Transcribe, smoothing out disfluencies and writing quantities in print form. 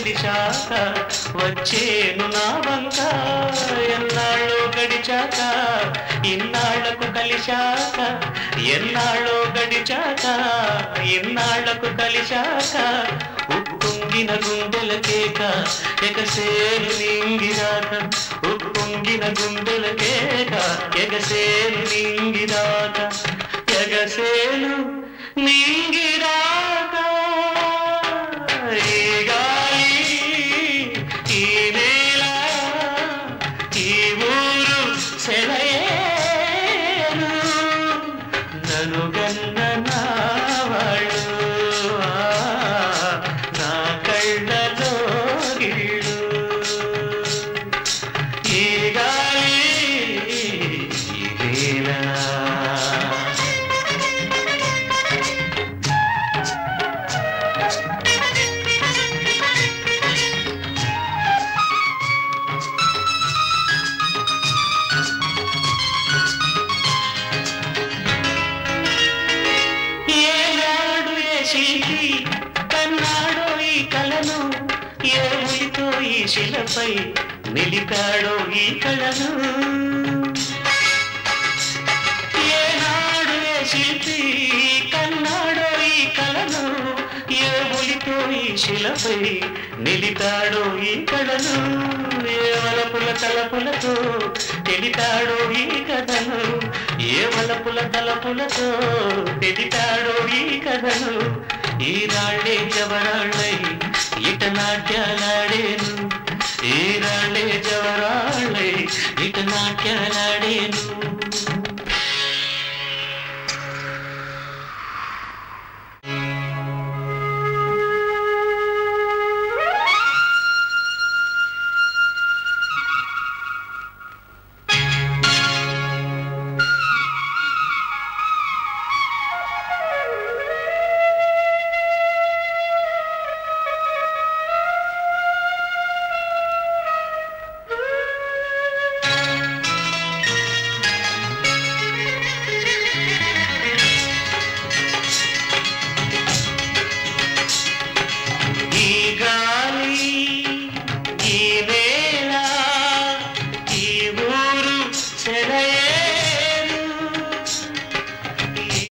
తెలిసాక వచ్చేను నా వంక ఎన్నాళ్ళో గడిచాక ఇన్నాళ్లకు కలిశాక ఎన్నాళ్ళో గడిచాక ఇన్నాళ్లకు కలిశాక ఉప్పొంగిన గుండెల కేక ఎగసేను నింగిరాక ఉప్పొంగిన గుండెల కేక ఎగసేను నింగిరాక ఎగసేను నింగిరాక ఈ గాలి ఈ నేల ఈ ఊరు సెలయేరు నన్ను గన్న నా వాళ్ళు నా కళ్ళలో గిళ్ళు ఈ గాలి ఈ నేల కన్నాడో ఈ కలను ఏ ఉలితో ఈ శిలపై నిలిపాడో ఈ కళను ఏనాడు ఏ శిల్పి కన్నాడో ఈ కళను ఏ ఉలితో ఈ శిలపై నిలిపాడో ఈ కళను ఏ వలపుల తలపులతో తెలిపాడో ఈ కథను ఏ వలపుల తలపులతో తెలిపాడో ఈ కథను ఈ రాళ్ళే జవరాళ్ళై